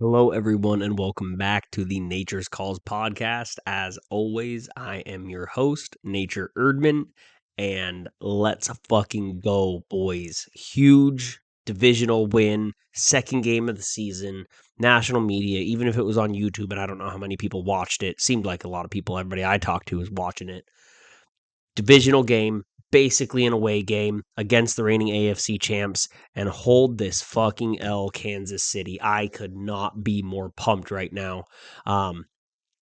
Hello, everyone, and welcome back to the Nature's Calls podcast. As always, I am your host, Nature Erdman, and let's fucking go, boys. Huge divisional win, second game of the season, national media, even if it was on YouTube, and I don't know how many people watched it. Seemed like a lot of people, everybody I talked to was watching it. Divisional game, basically an away game against the reigning AFC champs, and hold this fucking L, Kansas City. I could not be more pumped right now. I'm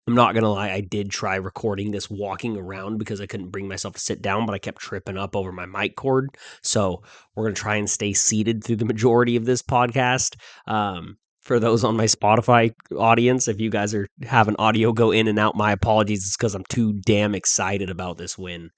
not going to lie, I did try recording this walking around because I couldn't bring myself to sit down, but I kept tripping up over my mic cord. So we're going to try and stay seated through the majority of this podcast. For those on my Spotify audience, if you guys are having audio go in and out, my apologies. It's because I'm too damn excited about this win.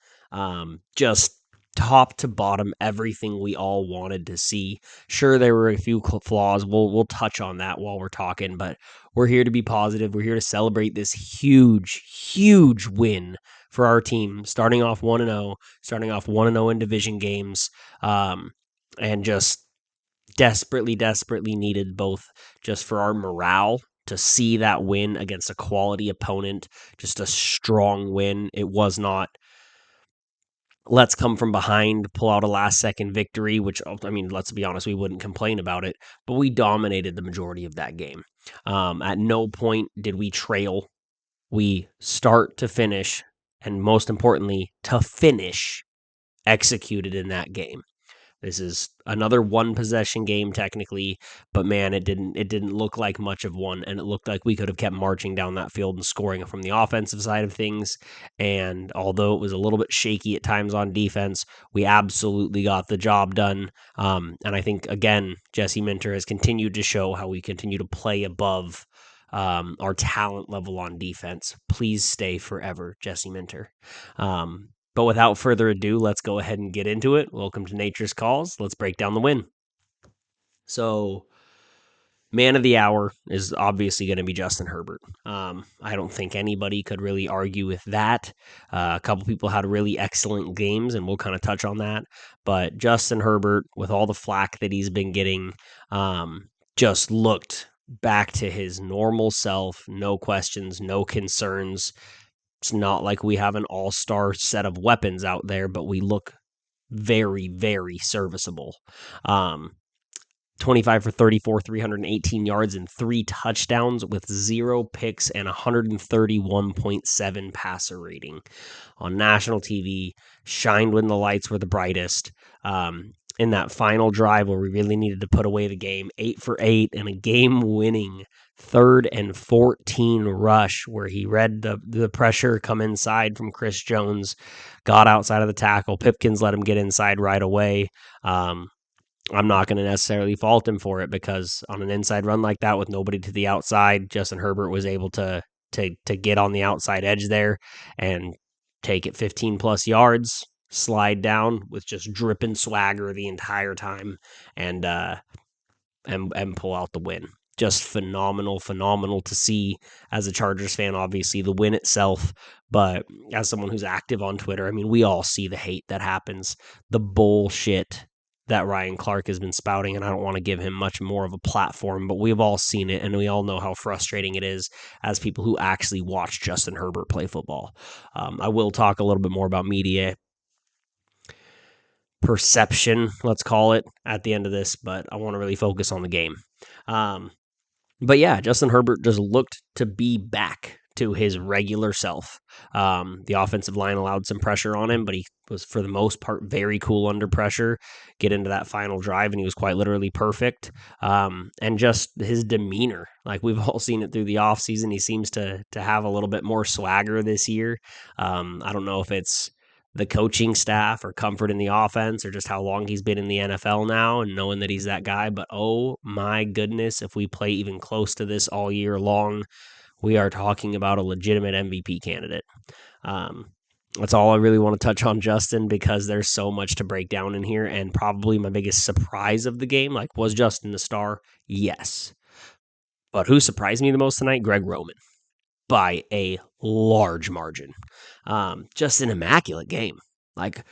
Just top to bottom, everything we all wanted to see. Sure, there were a few flaws. We'll touch on that while we're talking, but we're here to be positive. We're here to celebrate this huge win for our team, starting off 1-0, starting off 1-0 in division games, and just desperately needed both just for our morale to see that win against a quality opponent, just a strong win. It was not let's come from behind, pull out a last second victory, which, I mean, let's be honest, we wouldn't complain about it, but we dominated the majority of that game. At no point did we trail. We start to finish, and most importantly, to finish, executed in that game. This is another one possession game technically, but man, it didn't look like much of one, and it looked like we could have kept marching down that field and scoring from the offensive side of things. And although it was a little bit shaky at times on defense, we absolutely got the job done. And I think again, Jesse Minter has continued to show how we continue to play above our talent level on defense. Please stay forever, Jesse Minter. But without further ado, let's go ahead and get into it. Welcome to Nature's Calls. Let's break down the win. So, man of the hour is obviously going to be Justin Herbert. I don't think anybody could really argue with that. A couple people had really excellent games, and we'll kind of touch on that. But Justin Herbert, with all the flack that he's been getting, just looked back to his normal self. No questions, no concerns. It's not like we have an all-star set of weapons out there, but we look very serviceable. 25 for 34, 318 yards and 3 touchdowns with 0 picks and 131.7 passer rating. On national TV, shined when the lights were the brightest. In that final drive where we really needed to put away the game, 8 for 8 and a game-winning 3rd and 14 rush where he read the pressure come inside from Chris Jones, got outside of the tackle. Pipkins let him get inside right away. I'm not going to necessarily fault him for it because on an inside run like that with nobody to the outside, Justin Herbert was able to get on the outside edge there and take it 15 plus yards, slide down with just dripping swagger the entire time, and pull out the win. Just phenomenal to see as a Chargers fan, obviously, the win itself. But as someone who's active on Twitter, I mean, we all see the hate that happens, the bullshit that Ryan Clark has been spouting, and I don't want to give him much more of a platform, but we've all seen it, and we all know how frustrating it is as people who actually watch Justin Herbert play football. I will talk a little bit more about media perception, let's call it, at the end of this, but I want to really focus on the game. But yeah, Justin Herbert just looked to be back to his regular self. The offensive line allowed some pressure on him, but he was, for the most part, very cool under pressure. Get into that final drive, and he was quite literally perfect. And just his demeanor, like we've all seen it through the offseason, he seems to have a little bit more swagger this year. I don't know if it's the coaching staff or comfort in the offense or just how long he's been in the NFL now and knowing that he's that guy. But oh my goodness, if we play even close to this all year long, we are talking about a legitimate MVP candidate. That's all I really want to touch on Justin because there's so much to break down in here. And probably my biggest surprise of the game, like, was Justin the star? Yes. But who surprised me the most tonight? Greg Roman. By a large margin. Just an immaculate game. Like,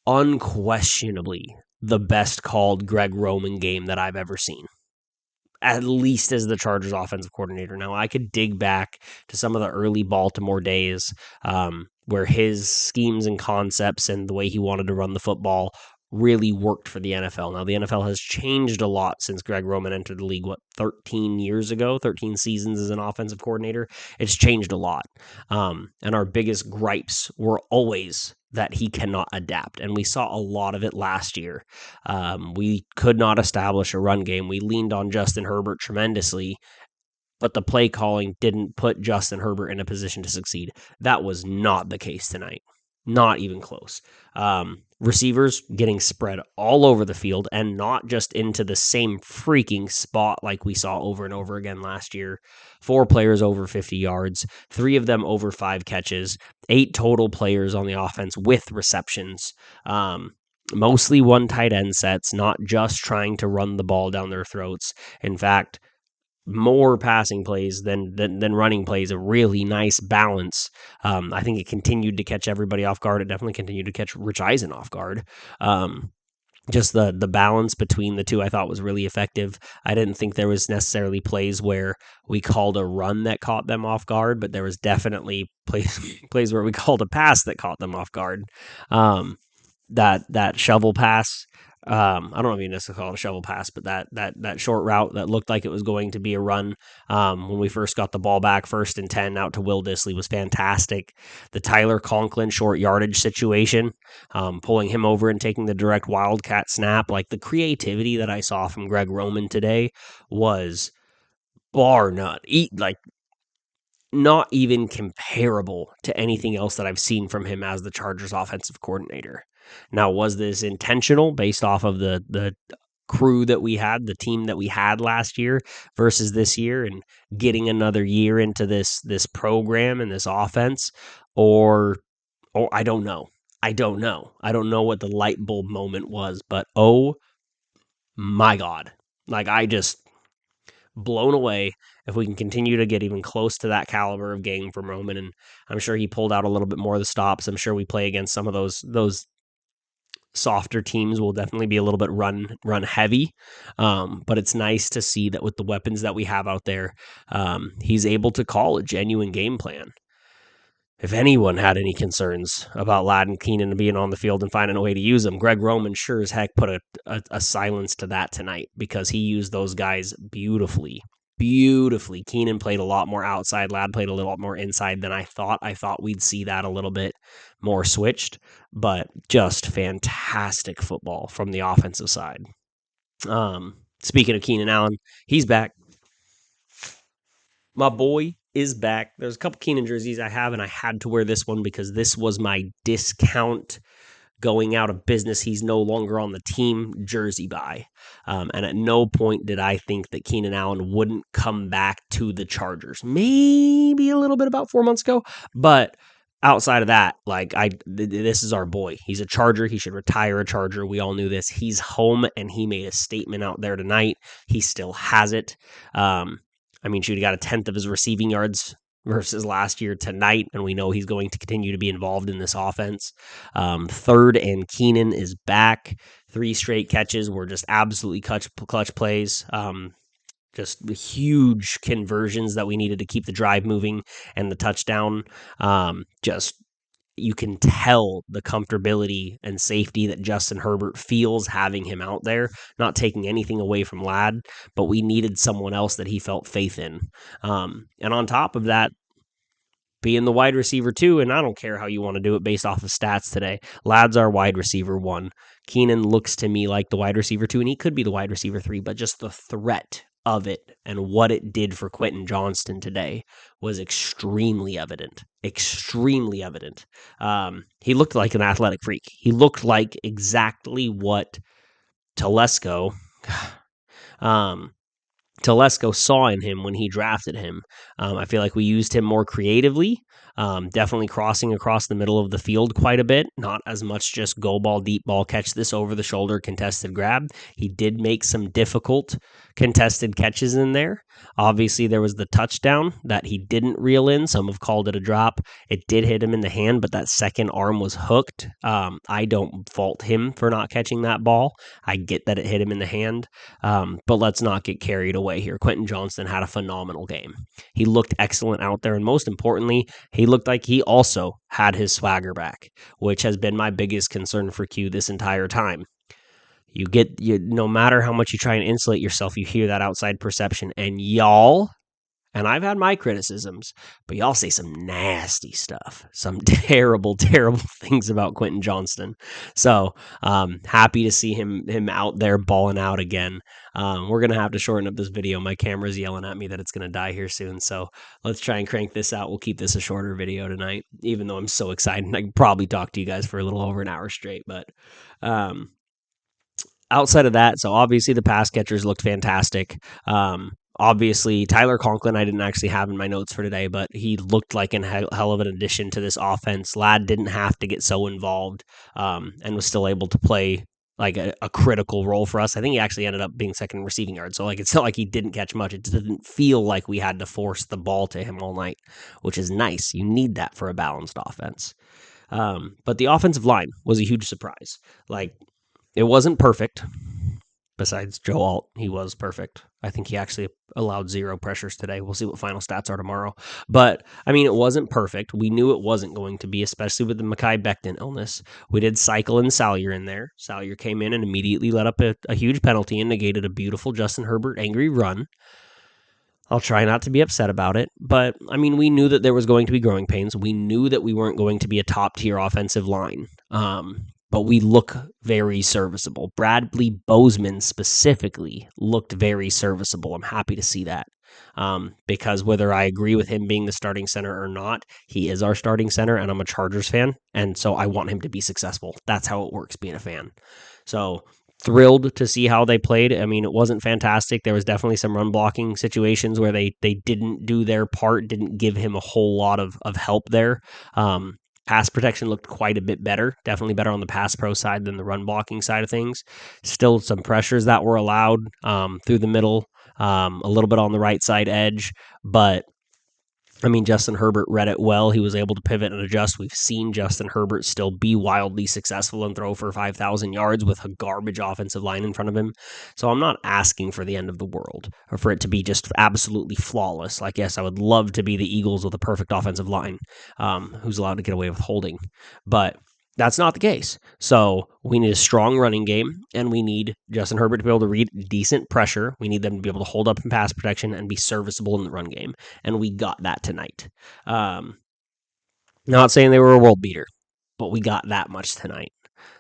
unquestionably the best called Greg Roman game that I've ever seen. at least as the Chargers offensive coordinator. Now, I could dig back to some of the early Baltimore days where his schemes and concepts and the way he wanted to run the football really worked for the NFL. Now, the NFL has changed a lot since Greg Roman entered the league, 13 years ago, 13 seasons as an offensive coordinator. It's changed a lot. And our biggest gripes were always that he cannot adapt. And we saw a lot of it last year. We could not establish a run game. We leaned on Justin Herbert tremendously, but the play calling didn't put Justin Herbert in a position to succeed. That was not the case tonight. Not even close. Receivers getting spread all over the field and not just into the same freaking spot like we saw over and over again last year. 4 players over 50 yards, 3 of them over 5 catches, 8 total players on the offense with receptions. Mostly one tight end sets, not just trying to run the ball down their throats. In fact, more passing plays than running plays, a really nice balance. I think it continued to catch everybody off guard. It definitely continued to catch Rich Eisen off guard. Just the balance between the two I thought was really effective. I didn't think there was necessarily plays where we called a run that caught them off guard, but there was definitely plays where we called a pass that caught them off guard. That shovel pass, I don't know if you necessarily call it a shovel pass, but that short route that looked like it was going to be a run when we first got the ball back, 1st and 10 out to Will Dissly was fantastic. The Tyler Conklin short yardage situation, pulling him over and taking the direct wildcat snap, like the creativity that I saw from Greg Roman today was bar none. Not even comparable to anything else that I've seen from him as the Chargers offensive coordinator. Now, was this intentional based off of the crew that we had, the team that we had last year versus this year, and getting another year into this program and this offense? Or I don't know. I don't know what the light bulb moment was, but oh my God. I just blown away if we can continue to get even close to that caliber of game from Roman. And I'm sure he pulled out a little bit more of the stops. I'm sure we play against some of those softer teams will definitely be a little bit run heavy. But it's nice to see that with the weapons that we have out there, he's able to call a genuine game plan. If anyone had any concerns about Ladd and Keenan being on the field and finding a way to use them, Greg Roman sure as heck put a silence to that tonight, because he used those guys beautifully. Keenan played a lot more outside. Ladd played a little more inside than I thought. I thought we'd see that a little bit more switched, but just fantastic football from the offensive side. Speaking of Keenan Allen, he's back. My boy is back. There's a couple Keenan jerseys I have, and I had to wear this one because this was my discount going out of business. He's no longer on the team jersey buy. And at no point did I think that Keenan Allen wouldn't come back to the Chargers. Maybe a little bit about 4 months ago, but outside of that, this is our boy. He's a Charger. He should retire a Charger. We all knew this. He's home, and he made a statement out there tonight. He still has it. He got a 10th of his receiving yards versus last year tonight, and we know he's going to continue to be involved in this offense. 3rd and Keenan is back. 3 straight catches were just absolutely clutch plays. Just huge conversions that we needed to keep the drive moving, and the touchdown. You can tell the comfortability and safety that Justin Herbert feels having him out there, not taking anything away from Ladd, but we needed someone else that he felt faith in. And on top of that, being the wide receiver 2, and I don't care how you want to do it based off of stats today, Ladd's our wide receiver 1. Keenan looks to me like the wide receiver 2, and he could be the wide receiver 3, but just the threat of it and what it did for Quentin Johnston today was extremely evident. He looked like an athletic freak. He looked like exactly what Telesco saw in him when he drafted him. I feel like we used him more creatively, definitely crossing across the middle of the field quite a bit, not as much just go ball, deep ball, catch this over the shoulder, contested grab. He did make some difficult contested catches in there. Obviously, there was the touchdown that he didn't reel in. Some have called it a drop. It did hit him in the hand, but that second arm was hooked. I don't fault him for not catching that ball. I get that it hit him in the hand, but let's not get carried away here. Quentin Johnston had a phenomenal game. He looked excellent out there, and most importantly, he looked like he also had his swagger back, which has been my biggest concern for Q this entire time. No matter how much you try and insulate yourself, you hear that outside perception, and y'all, and I've had my criticisms, but y'all say some nasty stuff, some terrible, terrible things about Quentin Johnston. So happy to see him out there balling out again. We're going to have to shorten up this video. My camera's yelling at me that it's going to die here soon. So let's try and crank this out. We'll keep this a shorter video tonight, even though I'm so excited. I can probably talk to you guys for a little over an hour straight, but outside of that, so obviously the pass catchers looked fantastic. Obviously, Tyler Conklin, I didn't actually have in my notes for today, but he looked like a hell of an addition to this offense. Ladd didn't have to get so involved and was still able to play like a critical role for us. I think he actually ended up being second in receiving yards. So like it's not like he didn't catch much. It didn't feel like we had to force the ball to him all night, which is nice. You need that for a balanced offense. But the offensive line was a huge surprise. Like, it wasn't perfect. Besides Joe Alt, he was perfect. I think he actually allowed 0 pressures today. We'll see what final stats are tomorrow. But, I mean, it wasn't perfect. We knew it wasn't going to be, especially with the Mekhi Becton illness. We did cycle in Salyer in there. Salyer came in and immediately let up a huge penalty and negated a beautiful Justin Herbert angry run. I'll try not to be upset about it, but I mean, we knew that there was going to be growing pains. We knew that we weren't going to be a top tier offensive line. But we look very serviceable. Bradley Bozeman specifically looked very serviceable. I'm happy to see that. Because whether I agree with him being the starting center or not, he is our starting center, and I'm a Chargers fan, and so I want him to be successful. That's how it works being a fan. So thrilled to see how they played. I mean, it wasn't fantastic. There was definitely some run blocking situations where they didn't do their part, didn't give him a whole lot of help there. Pass protection looked quite a bit better, definitely better on the pass pro side than the run blocking side of things. Still some pressures that were allowed through the middle, a little bit on the right side edge, but I mean, Justin Herbert read it well. He was able to pivot and adjust. We've seen Justin Herbert still be wildly successful and throw for 5,000 yards with a garbage offensive line in front of him. So I'm not asking for the end of the world or for it to be just absolutely flawless. Like, yes, I would love to be the Eagles with a perfect offensive line who's allowed to get away with holding. But that's not the case. So we need a strong running game, and we need Justin Herbert to be able to read decent pressure. We need them to be able to hold up in pass protection and be serviceable in the run game, and we got that tonight. Not saying they were a world beater, but we got that much tonight.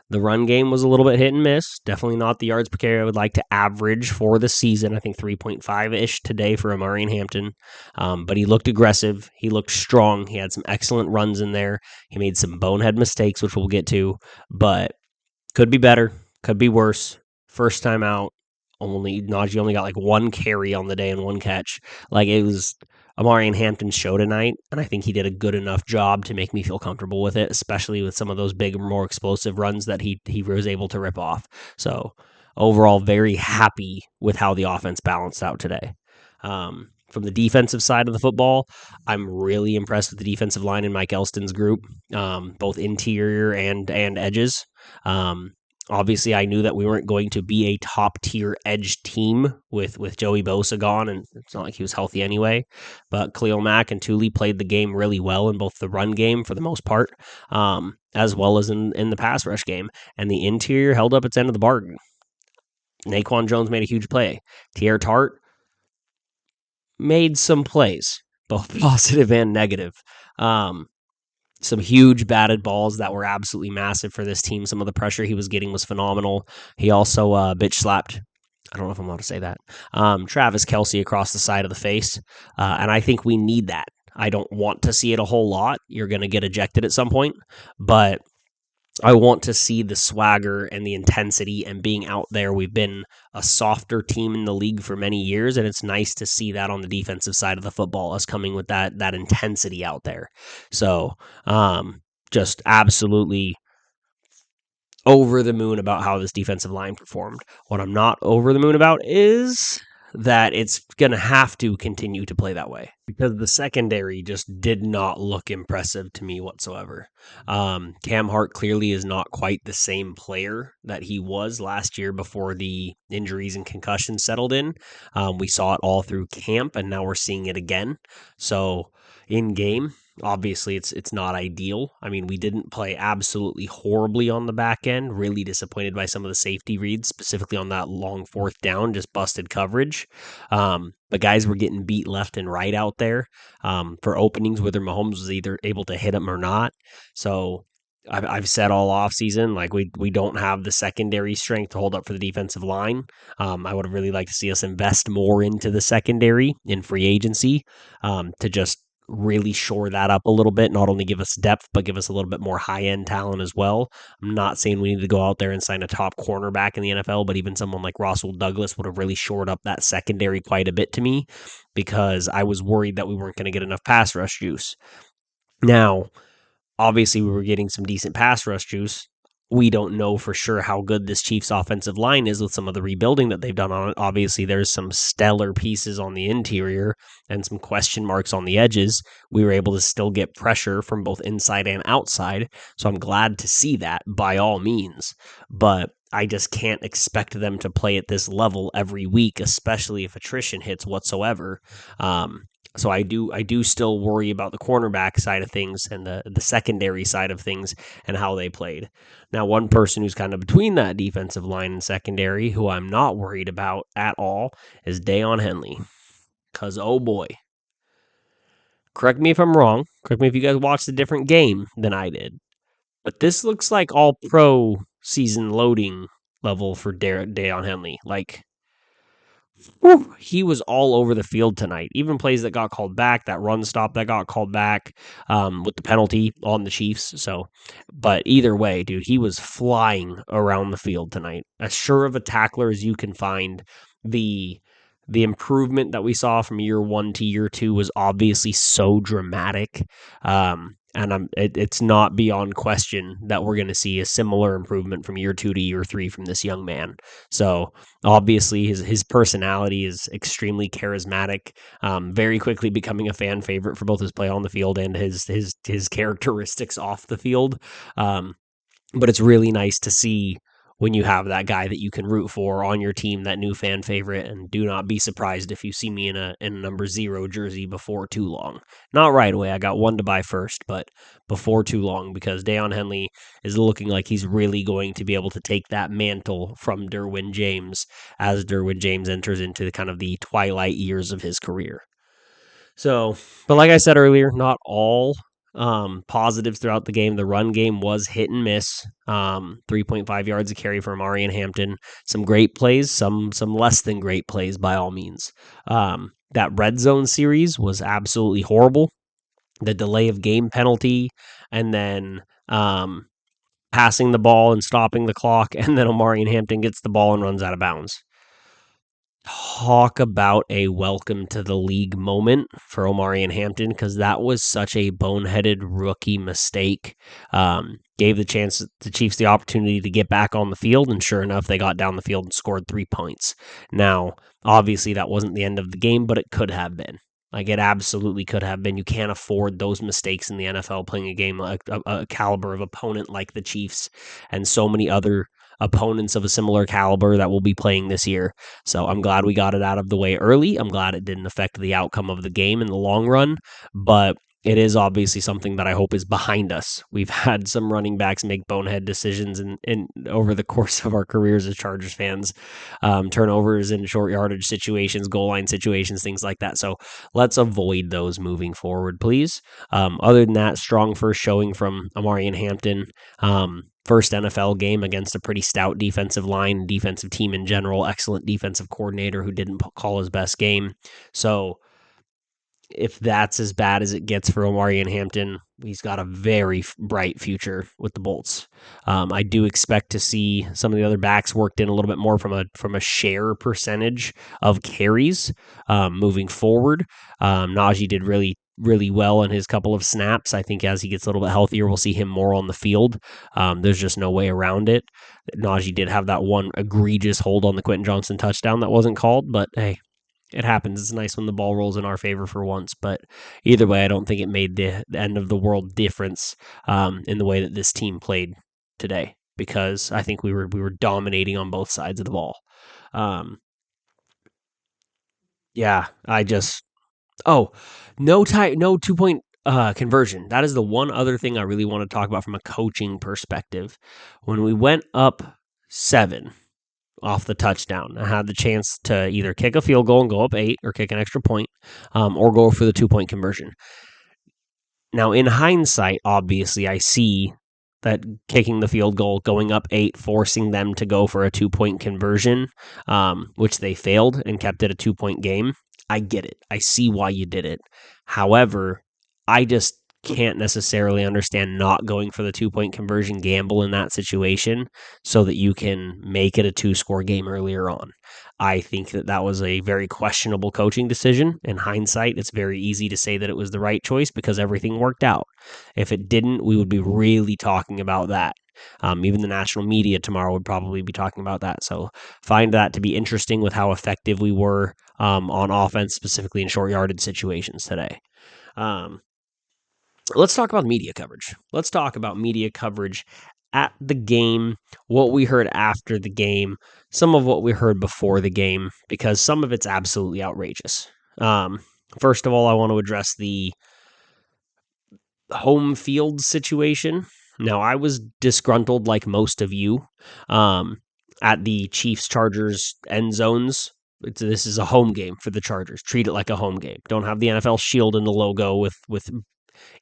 The run game was a little bit hit and miss. Definitely not the yards per carry I would like to average for the season. I think 3.5-ish today for Amari and Hampton. But he looked aggressive. He looked strong. He had some excellent runs in there. He made some bonehead mistakes, which we'll get to. But could be better. Could be worse. First time out. Najee only got like 1 carry on the day and 1 catch. Like, it was Amari and Hampton's show tonight, and I think he did a good enough job to make me feel comfortable with it, especially with some of those big, more explosive runs that he was able to rip off. So overall, very happy with how the offense balanced out today. From the defensive side of the football, I'm really impressed with the defensive line in Mike Elston's group, both interior and edges. Obviously, I knew that we weren't going to be a top-tier edge team with Joey Bosa gone, and it's not like he was healthy anyway. But Khalil Mack and Thule played the game really well in both the run game, for the most part, as well as in the pass rush game. And the interior held up its end of the bargain. Naquan Jones made a huge play. Tierre Tart made some plays, both positive and negative. Some huge batted balls that were absolutely massive for this team. Some of the pressure he was getting was phenomenal. He also bitch slapped, I don't know if I'm allowed to say that, Travis Kelce across the side of the face. And I think we need that. I don't want to see it a whole lot. You're going to get ejected at some point. But I want to see the swagger and the intensity and being out there. We've been a softer team in the league for many years, and it's nice to see that on the defensive side of the football, us coming with that intensity out there. So just absolutely over the moon about how this defensive line performed. What I'm not over the moon about is that it's going to have to continue to play that way because the secondary just did not look impressive to me whatsoever. Cam Hart clearly is not quite the same player that he was last year before the injuries and concussions settled in. We saw it all through camp, and now we're seeing it again. So in game, obviously it's not ideal. I mean, we didn't play absolutely horribly on the back end. Really disappointed by some of the safety reads, specifically on that long fourth down, just busted coverage. But guys were getting beat left and right out there for openings, whether Mahomes was either able to hit them or not. So I've said all offseason, like we don't have the secondary strength to hold up for the defensive line. I would have really liked to see us invest more into the secondary in free agency to just really shore that up a little bit, not only give us depth, but give us a little bit more high end talent as well. I'm not saying we need to go out there and sign a top cornerback in the NFL, but even someone like Russell Douglas would have really shored up that secondary quite a bit to me because I was worried that we weren't going to get enough pass rush juice. Now, obviously, we were getting some decent pass rush juice. We don't know for sure how good this Chiefs offensive line is with some of the rebuilding that they've done on it. Obviously, there's some stellar pieces on the interior and some question marks on the edges. We were able to still get pressure from both inside and outside. So I'm glad to see that by all means. But I just can't expect them to play at this level every week, especially if attrition hits whatsoever. So I do still worry about the cornerback side of things and the secondary side of things and how they played. Now, one person who's kind of between that defensive line and secondary, who I'm not worried about at all, is Daiyan Henley. Because, oh boy. Correct me if I'm wrong. Correct me if you guys watched a different game than I did. But this looks like all pro season loading level for Daiyan Henley. Like, whew, he was all over the field tonight. Even plays that got called back, that run stop that got called back with the penalty on the Chiefs. So, but either way, dude, he was flying around the field tonight. As sure of a tackler as you can find. The improvement that we saw from year 1 to year 2 was obviously so dramatic. And it's not beyond question that we're going to see a similar improvement from year 2 to year 3 from this young man. So obviously his personality is extremely charismatic, very quickly becoming a fan favorite for both his play on the field and his characteristics off the field. But it's really nice to see when you have that guy that you can root for on your team, that new fan favorite, and do not be surprised if you see me in a number 0 jersey before too long. Not right away. I got one to buy first, but before too long, because Daiyan Henley is looking like he's really going to be able to take that mantle from Derwin James as Derwin James enters into the kind of the twilight years of his career. So, but like I said earlier, not all positives throughout the game. The run game was hit and miss. 3.5 yards a carry from Ari and Hampton. Some great plays, some less than great plays by all means. That red zone series was absolutely horrible. The delay of game penalty, and then passing the ball and stopping the clock, and then Omari and Hampton gets the ball and runs out of bounds. Talk about a welcome to the league moment for Omari and Hampton, because that was such a boneheaded rookie mistake. Gave the Chiefs the opportunity to get back on the field, and sure enough, they got down the field and scored 3 points. Now, obviously, that wasn't the end of the game, but it could have been. Like, it absolutely could have been. You can't afford those mistakes in the NFL playing a game like a caliber of opponent like the Chiefs and so many other opponents of a similar caliber that will be playing this year. So I'm glad we got it out of the way early. I'm glad it didn't affect the outcome of the game in the long run, but it is obviously something that I hope is behind us. We've had some running backs make bonehead decisions in over the course of our careers as Chargers fans, turnovers in short yardage situations, goal line situations, things like that. So let's avoid those moving forward, please. Other than that, strong first showing from Omari and Hampton. First NFL game against a pretty stout defensive line, defensive team in general, excellent defensive coordinator who didn't call his best game. So if that's as bad as it gets for Omari and Hampton, he's got a very bright future with the Bolts. I do expect to see some of the other backs worked in a little bit more from a share percentage of carries moving forward. Najee did really well in his couple of snaps. I think as he gets a little bit healthier, we'll see him more on the field. There's just no way around it. Najee did have that one egregious hold on the Quentin Johnson touchdown that wasn't called, but hey, It happens. It's nice when the ball rolls in our favor for once, but either way, I don't think it made the end of the world difference in the way that this team played today, because I think we were dominating on both sides of the ball. Um, yeah, I just no 2-point conversion. That is the one other thing I really want to talk about from a coaching perspective. When we went up 7 off the touchdown, I had the chance to either kick a field goal and go up 8, or kick an extra point, or go for the 2-point conversion. Now, in hindsight, obviously, I see that kicking the field goal, going up 8, forcing them to go for a 2-point conversion, which they failed and kept it a 2-point game. I get it. I see why you did it. However, I just can't necessarily understand not going for the 2-point conversion gamble in that situation so that you can make it a 2-score game earlier on. I think that was a very questionable coaching decision. In hindsight, it's very easy to say that it was the right choice because everything worked out. If it didn't, we would be really talking about that. Even the national media tomorrow would probably be talking about that. So find that to be interesting with how effective we were on offense, specifically in short yardage situations today. Let's talk about media coverage. Let's talk about media coverage at the game, what we heard after the game, some of what we heard before the game, because some of it's absolutely outrageous. First of all, I want to address the home field situation. Now, I was disgruntled like most of you at the Chiefs Chargers end zones. This is a home game for the Chargers. Treat it like a home game. Don't have the NFL shield in the logo with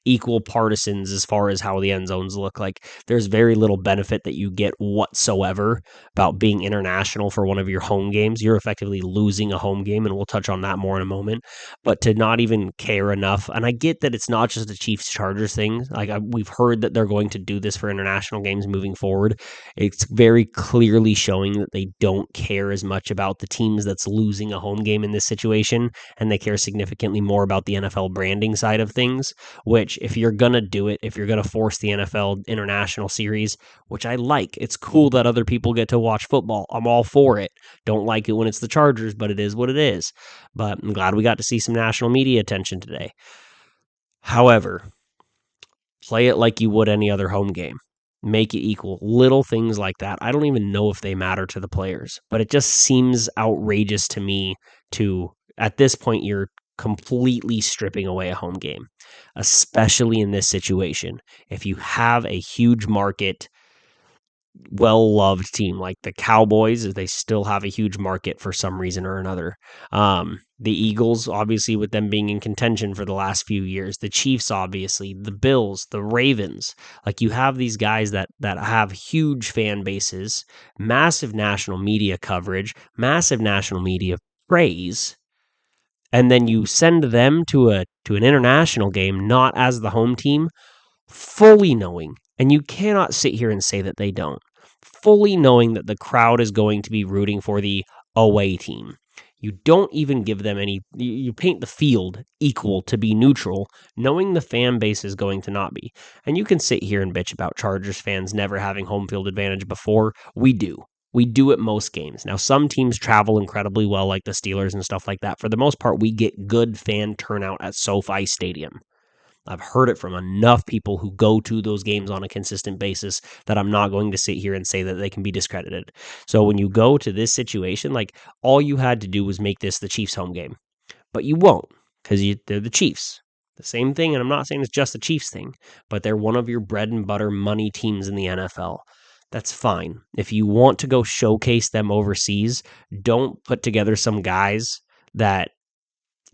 equal partisans as far as how the end zones look. Like, there's very little benefit that you get whatsoever about being international for one of your home games. You're effectively losing a home game, and we'll touch on that more in a moment. But to not even care enough, and I get that it's not just a Chiefs Chargers thing. Like, we've heard that they're going to do this for international games moving forward. It's very clearly showing that they don't care as much about the teams that's losing a home game in this situation, and they care significantly more about the NFL branding side of things, which if you're going to do it, if you're going to force the NFL International Series, which I like, it's cool that other people get to watch football. I'm all for it. Don't like it when it's the Chargers, but it is what it is. But I'm glad we got to see some national media attention today. However, play it like you would any other home game. Make it equal. Little things like that. I don't even know if they matter to the players, but it just seems outrageous to me to, at this point, you're completely stripping away a home game, especially in this situation. If you have a huge market, well-loved team like the Cowboys, they still have a huge market for some reason or another. The Eagles, obviously, with them being in contention for the last few years. The Chiefs, obviously. The Bills, the Ravens. Like, you have these guys that have huge fan bases, massive national media coverage, massive national media praise, and then you send them to an international game not as the home team, fully knowing, and you cannot sit here and say that they don't, fully knowing that the crowd is going to be rooting for the away team. You don't even give them any, you paint the field equal to be neutral, knowing the fan base is going to not be. And you can sit here and bitch about Chargers fans never having home field advantage before. We do. We do at most games. Now, some teams travel incredibly well, like the Steelers and stuff like that. For the most part, we get good fan turnout at SoFi Stadium. I've heard it from enough people who go to those games on a consistent basis that I'm not going to sit here and say that they can be discredited. So when you go to this situation, like, all you had to do was make this the Chiefs' home game, but you won't, because they're the Chiefs. The same thing, and I'm not saying it's just the Chiefs thing, but they're one of your bread and butter money teams in the NFL. That's fine. If you want to go showcase them overseas, don't put together some guys that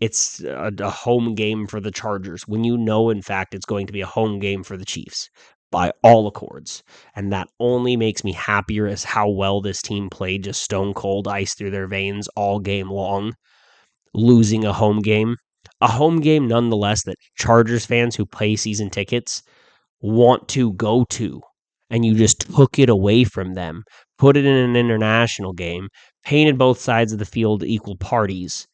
it's a home game for the Chargers when you know, in fact, it's going to be a home game for the Chiefs by all accords. And that only makes me happier as how well this team played, just stone cold ice through their veins all game long, losing a home game. A home game, nonetheless, that Chargers fans who pay season tickets want to go to. And you just took it away from them, put it in an international game, painted both sides of the field equal parties,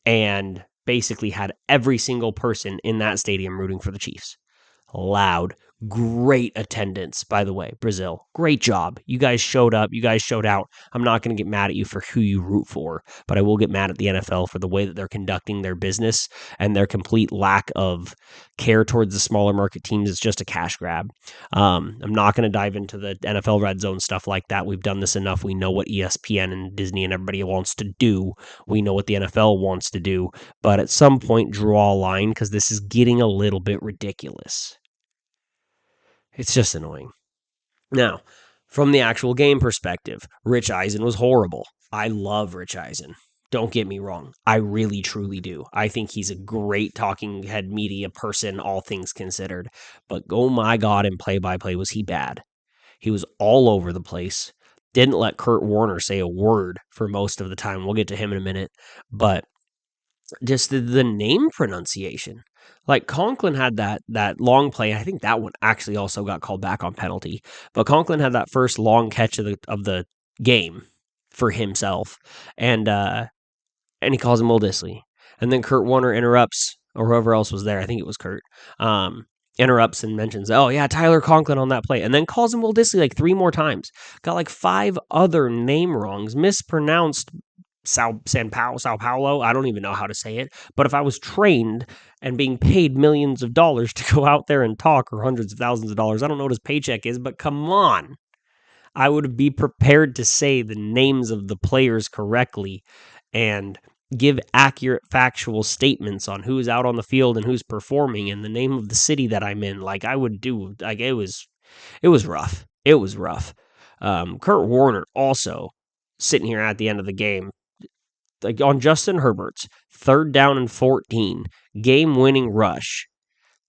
and basically had every single person in that stadium rooting for the Chiefs. Loud, Great attendance, by the way, Brazil. Great job. You guys showed up. You guys showed out. I'm not going to get mad at you for who you root for, but I will get mad at the NFL for the way that they're conducting their business and their complete lack of care towards the smaller market teams. It's just a cash grab. I'm not going to dive into the NFL red zone stuff like that. We've done this enough. We know what ESPN and Disney and everybody wants to do. We know what the NFL wants to do. But at some point, draw a line because this is getting a little bit ridiculous. It's just annoying. Now, from the actual game perspective, Rich Eisen was horrible. I love Rich Eisen. Don't get me wrong. I really, truly do. I think he's a great talking head media person, all things considered. But oh my God, in play-by-play was he bad. He was all over the place. Didn't let Kurt Warner say a word for most of the time. We'll get to him in a minute. But just the name pronunciation. Like Conklin had that long play. I think that one actually also got called back on penalty. But Conklin had that first long catch of the game for himself, and he calls him Will Disley. And then Kurt Warner interrupts, or whoever else was there. I think it was Kurt. Interrupts and mentions, oh yeah, Tyler Conklin on that play, and then calls him Will Disley like 3 more times. Got like 5 other name wrongs, mispronounced Sao Paulo. I don't even know how to say it. But if I was trained and being paid millions of dollars to go out there and talk, or hundreds of thousands of dollars, I don't know what his paycheck is, but come on. I would be prepared to say the names of the players correctly and give accurate factual statements on who's out on the field and who's performing and the name of the city that I'm in. Like I would do. Like it was rough. It was rough. Kurt Warner also sitting here at the end of the game, like on Justin Herbert's 3rd down and 14 game-winning rush,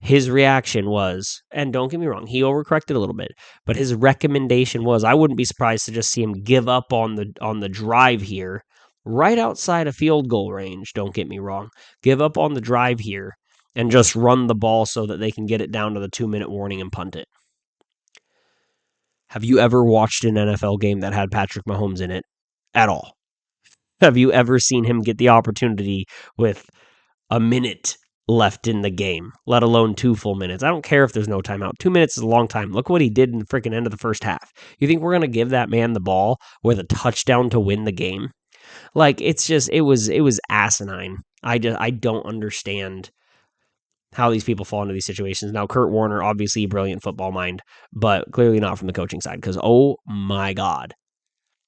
his reaction was, and don't get me wrong, he overcorrected a little bit, but his recommendation was, I wouldn't be surprised to just see him give up on the drive here, right outside of field goal range, don't get me wrong, give up on the drive here and just run the ball so that they can get it down to the 2-minute warning and punt it. Have you ever watched an NFL game that had Patrick Mahomes in it at all? Have you ever seen him get the opportunity with a minute left in the game, let alone 2 full minutes? I don't care if there's no timeout. 2 minutes is a long time. Look what he did in the freaking end of the first half. You think we're going to give that man the ball with a touchdown to win the game? Like, it's just, it was asinine. I don't understand how these people fall into these situations. Now, Kurt Warner, obviously a brilliant football mind, but clearly not from the coaching side, because oh my God.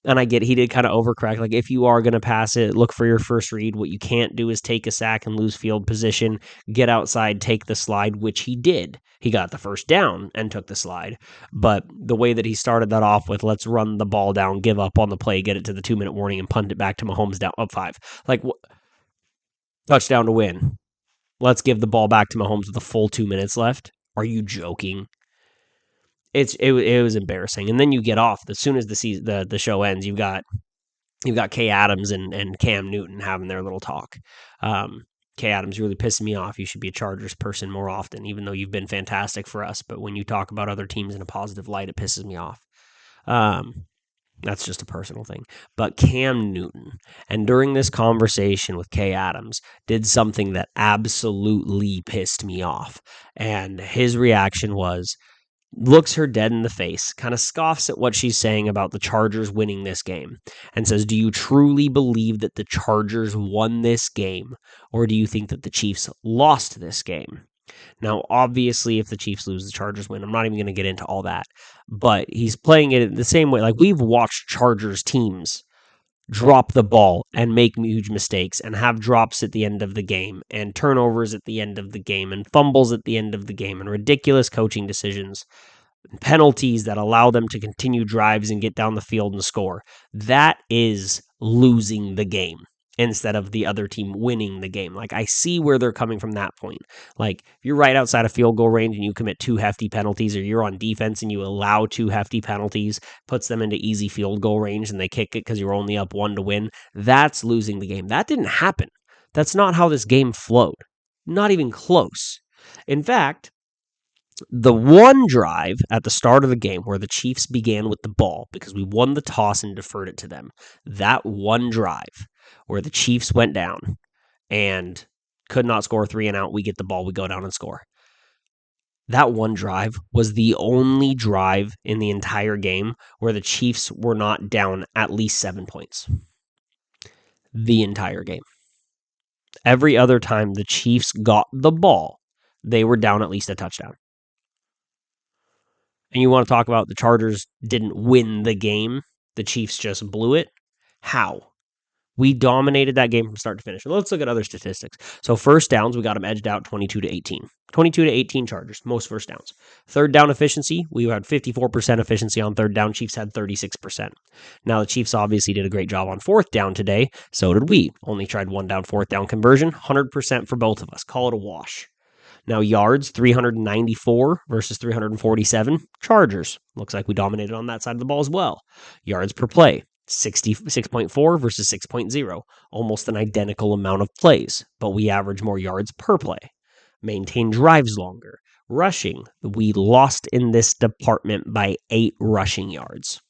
And I get he did kind of overcorrect. Like, if you are going to pass it, look for your first read. What you can't do is take a sack and lose field position, get outside, take the slide, which he did. He got the first down and took the slide. But the way that he started that off with, let's run the ball down, give up on the play, get it to the 2-minute warning, and punt it back to Mahomes down up 5. Like, touchdown to win. Let's give the ball back to Mahomes with a full 2 minutes left. Are you joking? It was embarrassing. And then you get off as soon as the show ends. You've got Kay Adams and Cam Newton having their little talk. Kay Adams really pissing me off. You should be a Chargers person more often, even though you've been fantastic for us. But when you talk about other teams in a positive light, it pisses me off. That's just a personal thing. But Cam Newton, and during this conversation with Kay Adams, did something that absolutely pissed me off. And his reaction was, looks her dead in the face, kind of scoffs at what she's saying about the Chargers winning this game, and says, do you truly believe that the Chargers won this game, or do you think that the Chiefs lost this game? Now, obviously, if the Chiefs lose, the Chargers win. I'm not even going to get into all that, but he's playing it the same way. Like, we've watched Chargers teams drop the ball and make huge mistakes and have drops at the end of the game and turnovers at the end of the game and fumbles at the end of the game and ridiculous coaching decisions and penalties that allow them to continue drives and get down the field and score. That is losing the game instead of the other team winning the game. Like, I see where they're coming from that point. Like, if you're right outside of field goal range and you commit 2 hefty penalties, or you're on defense and you allow 2 hefty penalties, puts them into easy field goal range and they kick it because you're only up 1 to win, that's losing the game. That didn't happen. That's not how this game flowed. Not even close. In fact, the one drive at the start of the game where the Chiefs began with the ball because we won the toss and deferred it to them, that one drive where the Chiefs went down and could not score 3 and out, we get the ball, we go down and score. That one drive was the only drive in the entire game where the Chiefs were not down at least 7 points. The entire game. Every other time the Chiefs got the ball, they were down at least a touchdown. And you want to talk about the Chargers didn't win the game, the Chiefs just blew it? How? We dominated that game from start to finish. And let's look at other statistics. So first downs, we got them edged out 22-18. 22-18 Chargers, most first downs. Third down efficiency, we had 54% efficiency on third down. Chiefs had 36%. Now the Chiefs obviously did a great job on fourth down today. So did we. Only tried one down, fourth down conversion. 100% for both of us. Call it a wash. Now yards, 394 versus 347. Chargers. Looks like we dominated on that side of the ball as well. Yards per play, 6.4 versus 6.0. Almost an identical amount of plays, but we average more yards per play. Maintain drives longer. Rushing, we lost in this department by 8 rushing yards.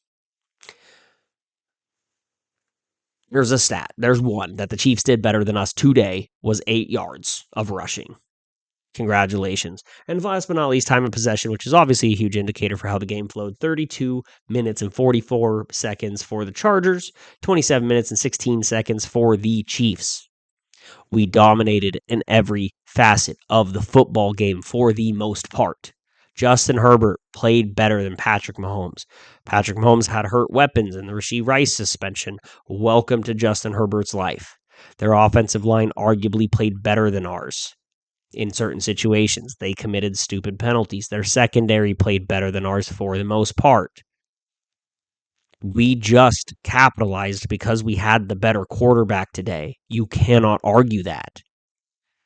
There's a stat. There's one that the Chiefs did better than us today was 8 yards of rushing. Congratulations. And last but not least, time of possession, which is obviously a huge indicator for how the game flowed. 32 minutes and 44 seconds for the Chargers, 27 minutes and 16 seconds for the Chiefs. We dominated in every facet of the football game for the most part. Justin Herbert played better than Patrick Mahomes. Patrick Mahomes had hurt weapons and the Rashee Rice suspension. Welcome to Justin Herbert's life. Their offensive line arguably played better than ours. In certain situations, they committed stupid penalties. Their secondary played better than ours for the most part. We just capitalized because we had the better quarterback today. You cannot argue that.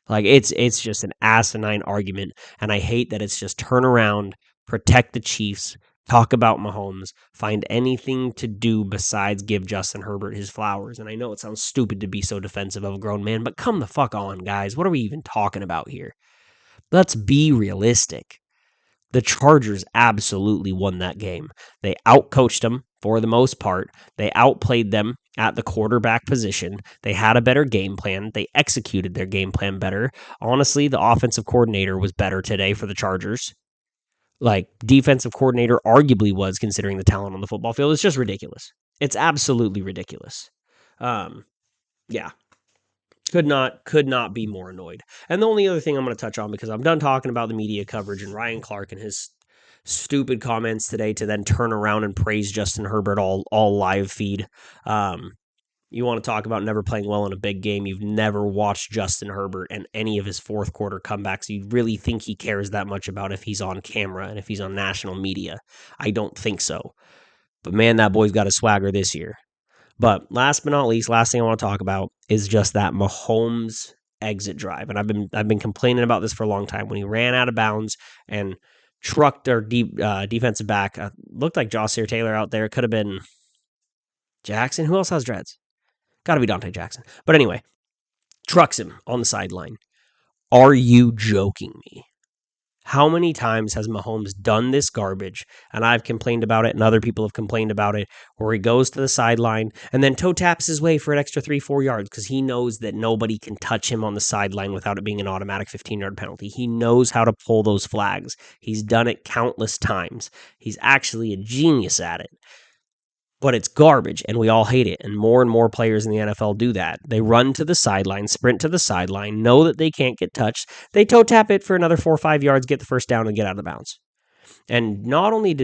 Like, it's just an asinine argument, and I hate that it's just turn around, protect the Chiefs, talk about Mahomes, find anything to do besides give Justin Herbert his flowers. And I know it sounds stupid to be so defensive of a grown man, but come the fuck on, guys. What are we even talking about here? Let's be realistic. The Chargers absolutely won that game. They outcoached them for the most part. They outplayed them at the quarterback position. They had a better game plan. They executed their game plan better. Honestly, the offensive coordinator was better today for the Chargers. Like, defensive coordinator arguably was, considering the talent on the football field. It's just ridiculous. It's absolutely ridiculous. Yeah. Could not be more annoyed. And the only other thing I'm going to touch on, because I'm done talking about the media coverage and Ryan Clark and his stupid comments today to then turn around and praise Justin Herbert all live feed. You want to talk about never playing well in a big game. You've never watched Justin Herbert and any of his fourth quarter comebacks. You really think he cares that much about if he's on camera and if he's on national media? I don't think so. But man, that boy's got a swagger this year. But last but not least, last thing I want to talk about is just that Mahomes exit drive. And I've been complaining about this for a long time. When he ran out of bounds and trucked our defensive back, looked like Jossier Taylor out there. It could have been Jackson. Who else has dreads? Got to be Dante Jackson. But anyway, trucks him on the sideline. Are you joking me? How many times has Mahomes done this garbage? And I've complained about it, and other people have complained about it, where he goes to the sideline and then toe taps his way for an extra 3-4 yards because he knows that nobody can touch him on the sideline without it being an automatic 15-yard penalty. He knows how to pull those flags. He's done it countless times. He's actually a genius at it. But it's garbage, and we all hate it. And more players in the NFL do that. They run to the sideline, sprint to the sideline, know that they can't get touched. They toe tap it for another 4 or 5 yards, get the first down, and get out of bounds. And not only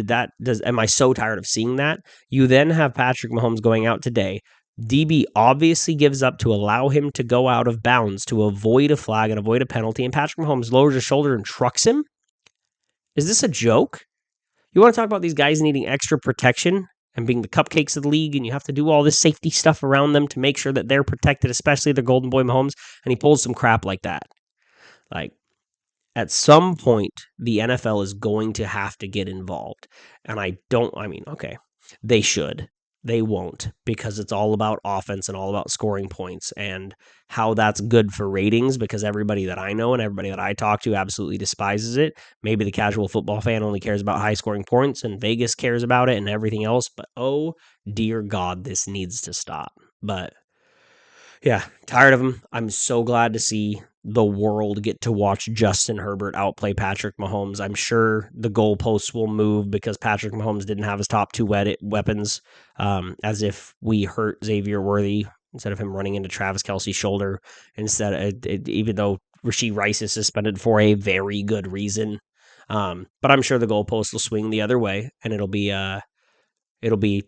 am I so tired of seeing that, you then have Patrick Mahomes going out today. DB obviously gives up to allow him to go out of bounds to avoid a flag and avoid a penalty, and Patrick Mahomes lowers his shoulder and trucks him? Is this a joke? You want to talk about these guys needing extra protection and being the cupcakes of the league, and you have to do all this safety stuff around them to make sure that they're protected, especially their golden boy Mahomes, and he pulls some crap like that. Like, at some point, the NFL is going to have to get involved. And okay, they should. They won't, because it's all about offense and all about scoring points and how that's good for ratings, because everybody that I know and everybody that I talk to absolutely despises it. Maybe the casual football fan only cares about high scoring points and Vegas cares about it and everything else. But oh, dear God, this needs to stop. But Yeah, tired of him. I'm so glad to see the world get to watch Justin Herbert outplay Patrick Mahomes. I'm sure the goalposts will move because Patrick Mahomes didn't have his top two weapons, as if we hurt Xavier Worthy instead of him running into Travis Kelce's shoulder. Even though Rashee Rice is suspended for a very good reason. But I'm sure the goalposts will swing the other way, and it'll be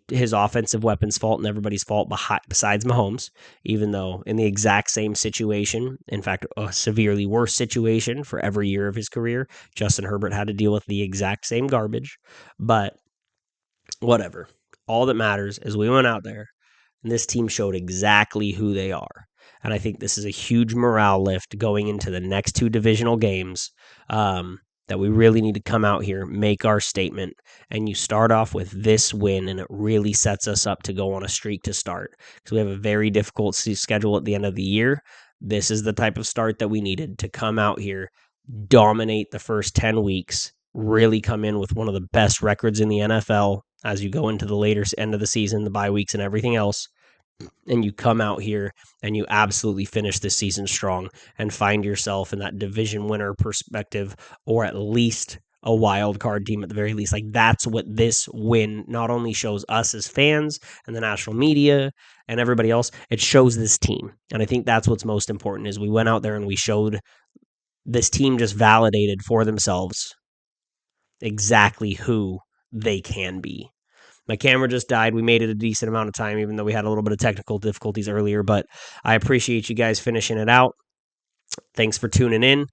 his offensive weapons' fault and everybody's fault besides Mahomes, even though in the exact same situation, in fact, a severely worse situation for every year of his career, Justin Herbert had to deal with the exact same garbage. But whatever. All that matters is we went out there and this team showed exactly who they are. And I think this is a huge morale lift going into the next two divisional games. That we really need to come out here, make our statement, and you start off with this win, and it really sets us up to go on a streak to start because we have a very difficult schedule at the end of the year. This is the type of start that we needed to come out here, dominate the first 10 weeks, really come in with one of the best records in the NFL as you go into the later end of the season, the bye weeks, and everything else, and you come out here and you absolutely finish this season strong and find yourself in that division winner perspective, or at least a wild card team at the very least. Like, that's what this win not only shows us as fans and the national media and everybody else, it shows this team. And I think that's what's most important is we went out there and we showed this team, just validated for themselves exactly who they can be. My camera just died. We made it a decent amount of time, even though we had a little bit of technical difficulties earlier. But I appreciate you guys finishing it out. Thanks for tuning in.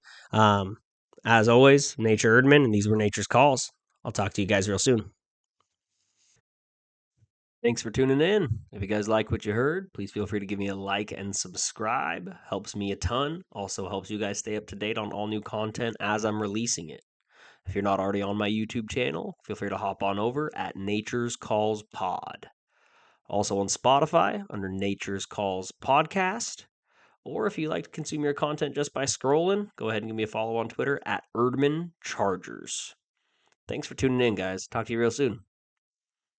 As always, Nature Erdman, and these were Nature's Calls. I'll talk to you guys real soon. Thanks for tuning in. If you guys like what you heard, please feel free to give me a like and subscribe. Helps me a ton. Also helps you guys stay up to date on all new content as I'm releasing it. If you're not already on my YouTube channel, feel free to hop on over at Nature's Calls Pod. Also on Spotify under Nature's Calls Podcast. Or if you like to consume your content just by scrolling, go ahead and give me a follow on Twitter at Erdman Chargers. Thanks for tuning in, guys. Talk to you real soon.